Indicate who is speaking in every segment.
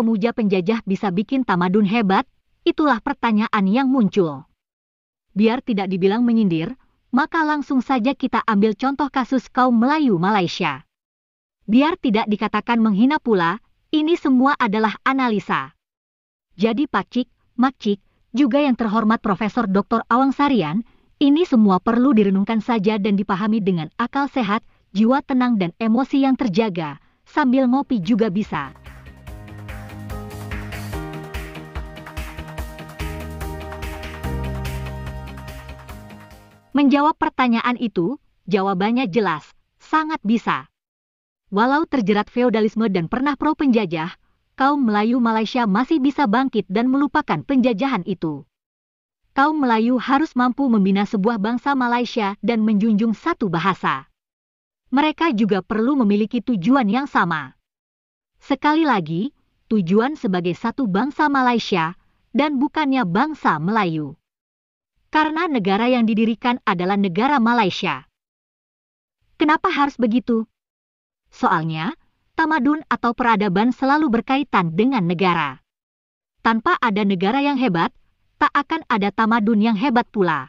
Speaker 1: pemuja penjajah bisa bikin tamadun hebat? Itulah pertanyaan yang muncul. Biar tidak dibilang menyindir, maka langsung saja kita ambil contoh kasus kaum Melayu Malaysia. Biar tidak dikatakan menghina pula, ini semua adalah analisa. Jadi Pakcik, Makcik, juga yang terhormat Profesor Dr. Awang Sarian, ini semua perlu direnungkan saja dan dipahami dengan akal sehat, jiwa tenang dan emosi yang terjaga, sambil ngopi juga bisa. Menjawab pertanyaan itu, jawabannya jelas, sangat bisa. Walau terjerat feodalisme dan pernah pro penjajah, kaum Melayu Malaysia masih bisa bangkit dan melupakan penjajahan itu. Kaum Melayu harus mampu membina sebuah bangsa Malaysia dan menjunjung satu bahasa. Mereka juga perlu memiliki tujuan yang sama. Sekali lagi, tujuan sebagai satu bangsa Malaysia dan bukannya bangsa Melayu. Karena negara yang didirikan adalah negara Malaysia. Kenapa harus begitu? Soalnya, tamadun atau peradaban selalu berkaitan dengan negara. Tanpa ada negara yang hebat, tak akan ada tamadun yang hebat pula.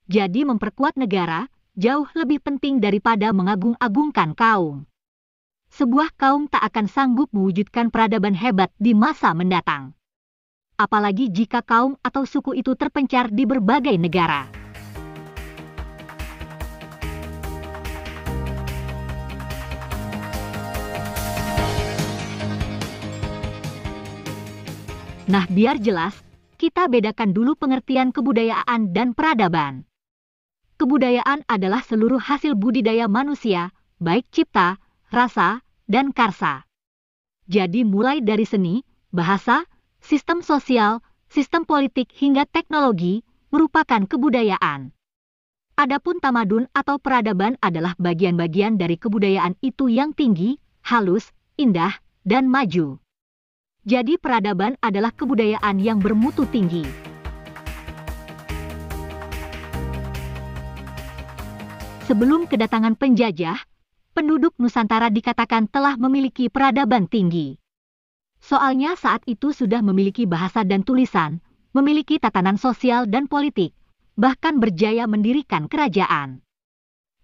Speaker 1: Jadi memperkuat negara jauh lebih penting daripada mengagung-agungkan kaum. Sebuah kaum tak akan sanggup mewujudkan peradaban hebat di masa mendatang. Apalagi jika kaum atau suku itu terpencar di berbagai negara. Nah, biar jelas, kita bedakan dulu pengertian kebudayaan dan peradaban. Kebudayaan adalah seluruh hasil budidaya manusia, baik cipta, rasa, dan karsa. Jadi mulai dari seni, bahasa, sistem sosial, sistem politik hingga teknologi merupakan kebudayaan. Adapun tamadun atau peradaban adalah bagian-bagian dari kebudayaan itu yang tinggi, halus, indah, dan maju. Jadi peradaban adalah kebudayaan yang bermutu tinggi. Sebelum kedatangan penjajah, penduduk Nusantara dikatakan telah memiliki peradaban tinggi. Soalnya saat itu sudah memiliki bahasa dan tulisan, memiliki tatanan sosial dan politik, bahkan berjaya mendirikan kerajaan.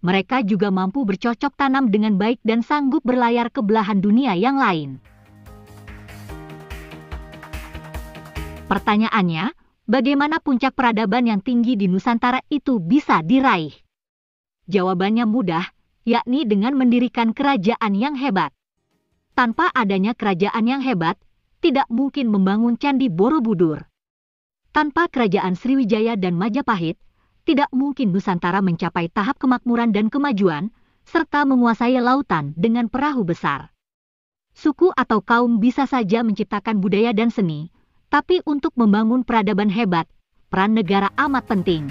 Speaker 1: Mereka juga mampu bercocok tanam dengan baik dan sanggup berlayar ke belahan dunia yang lain. Pertanyaannya, bagaimana puncak peradaban yang tinggi di Nusantara itu bisa diraih? Jawabannya mudah, yakni dengan mendirikan kerajaan yang hebat. Tanpa adanya kerajaan yang hebat, tidak mungkin membangun Candi Borobudur. Tanpa kerajaan Sriwijaya dan Majapahit, tidak mungkin Nusantara mencapai tahap kemakmuran dan kemajuan, serta menguasai lautan dengan perahu besar. Suku atau kaum bisa saja menciptakan budaya dan seni, tapi untuk membangun peradaban hebat, peran negara amat penting.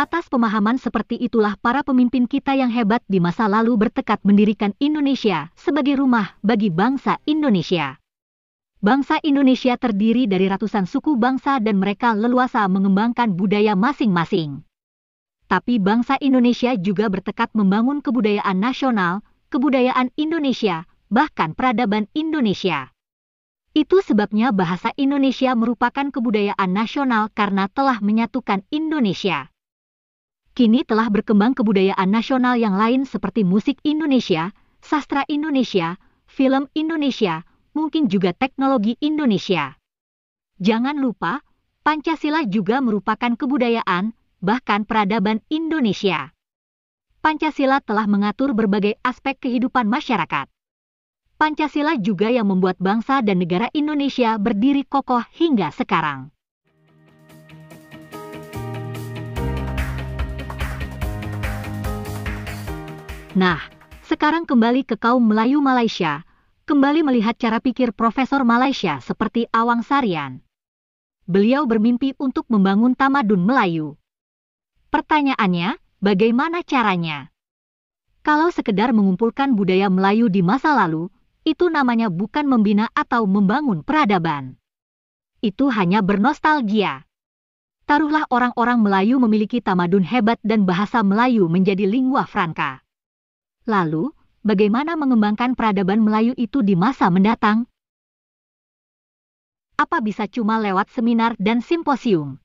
Speaker 1: Atas pemahaman seperti itulah para pemimpin kita yang hebat di masa lalu bertekad mendirikan Indonesia sebagai rumah bagi bangsa Indonesia. Bangsa Indonesia terdiri dari ratusan suku bangsa dan mereka leluasa mengembangkan budaya masing-masing. Tapi bangsa Indonesia juga bertekad membangun kebudayaan nasional, kebudayaan Indonesia, bahkan peradaban Indonesia. Itu sebabnya bahasa Indonesia merupakan kebudayaan nasional karena telah menyatukan Indonesia. Kini telah berkembang kebudayaan nasional yang lain seperti musik Indonesia, sastra Indonesia, film Indonesia, mungkin juga teknologi Indonesia. Jangan lupa, Pancasila juga merupakan kebudayaan, bahkan peradaban Indonesia. Pancasila telah mengatur berbagai aspek kehidupan masyarakat. Pancasila juga yang membuat bangsa dan negara Indonesia berdiri kokoh hingga sekarang. Nah, sekarang kembali ke kaum Melayu Malaysia, kembali melihat cara pikir Profesor Malaysia seperti Awang Sarian. Beliau bermimpi untuk membangun tamadun Melayu. Pertanyaannya, bagaimana caranya? Kalau sekedar mengumpulkan budaya Melayu di masa lalu, itu namanya bukan membina atau membangun peradaban. Itu hanya bernostalgia. Taruhlah orang-orang Melayu memiliki tamadun hebat dan bahasa Melayu menjadi lingua franca. Lalu, bagaimana mengembangkan peradaban Melayu itu di masa mendatang? Apa bisa cuma lewat seminar dan simposium?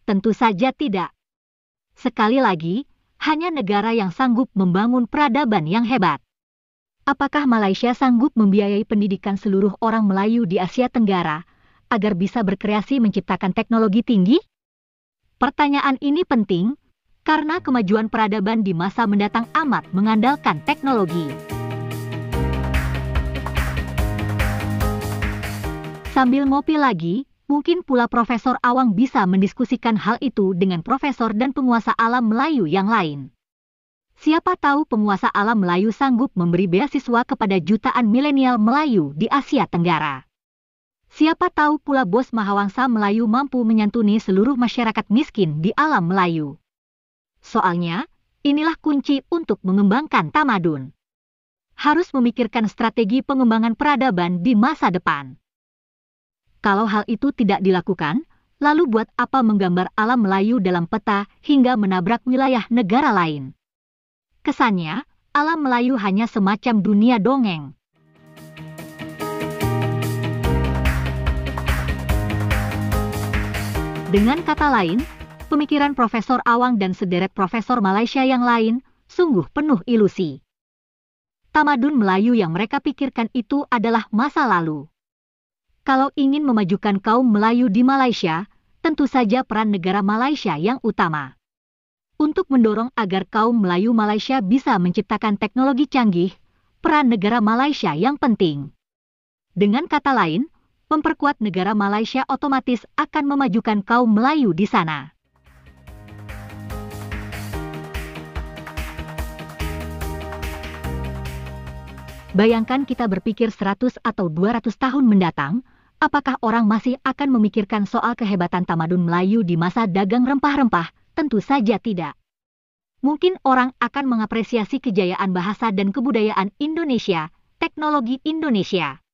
Speaker 1: Tentu saja tidak. Sekali lagi, hanya negara yang sanggup membangun peradaban yang hebat. Apakah Malaysia sanggup membiayai pendidikan seluruh orang Melayu di Asia Tenggara agar bisa berkreasi menciptakan teknologi tinggi? Pertanyaan ini penting karena kemajuan peradaban di masa mendatang amat mengandalkan teknologi. Sambil ngopi lagi, mungkin pula Profesor Awang bisa mendiskusikan hal itu dengan profesor dan penguasa alam Melayu yang lain. Siapa tahu penguasa alam Melayu sanggup memberi beasiswa kepada jutaan milenial Melayu di Asia Tenggara. Siapa tahu pula bos Mahawangsa Melayu mampu menyantuni seluruh masyarakat miskin di alam Melayu. Soalnya, inilah kunci untuk mengembangkan tamadun. Harus memikirkan strategi pengembangan peradaban di masa depan. Kalau hal itu tidak dilakukan, lalu buat apa menggambar alam Melayu dalam peta hingga menabrak wilayah negara lain? Kesannya, alam Melayu hanya semacam dunia dongeng. Dengan kata lain, pemikiran Profesor Awang dan sederet profesor Malaysia yang lain sungguh penuh ilusi. Tamadun Melayu yang mereka pikirkan itu adalah masa lalu. Kalau ingin memajukan kaum Melayu di Malaysia, tentu saja peran negara Malaysia yang utama. Untuk mendorong agar kaum Melayu Malaysia bisa menciptakan teknologi canggih, peran negara Malaysia yang penting. Dengan kata lain, memperkuat negara Malaysia otomatis akan memajukan kaum Melayu di sana. Bayangkan kita berpikir 100 atau 200 tahun mendatang, apakah orang masih akan memikirkan soal kehebatan tamadun Melayu di masa dagang rempah-rempah? Tentu saja tidak. Mungkin orang akan mengapresiasi kejayaan bahasa dan kebudayaan Indonesia, teknologi Indonesia.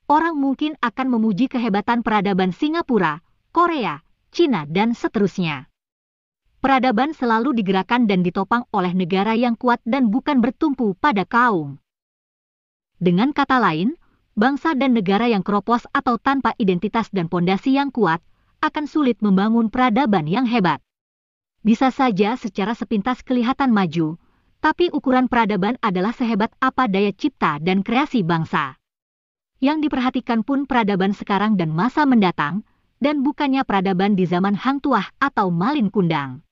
Speaker 1: Orang mungkin akan memuji kehebatan peradaban Singapura, Korea, Cina, dan seterusnya. Peradaban selalu digerakkan dan ditopang oleh negara yang kuat dan bukan bertumpu pada kaum. Dengan kata lain, bangsa dan negara yang keropos atau tanpa identitas dan pondasi yang kuat akan sulit membangun peradaban yang hebat. Bisa saja secara sepintas kelihatan maju, tapi ukuran peradaban adalah sehebat apa daya cipta dan kreasi bangsa. Yang diperhatikan pun peradaban sekarang dan masa mendatang, dan bukannya peradaban di zaman Hang Tuah atau Malin Kundang.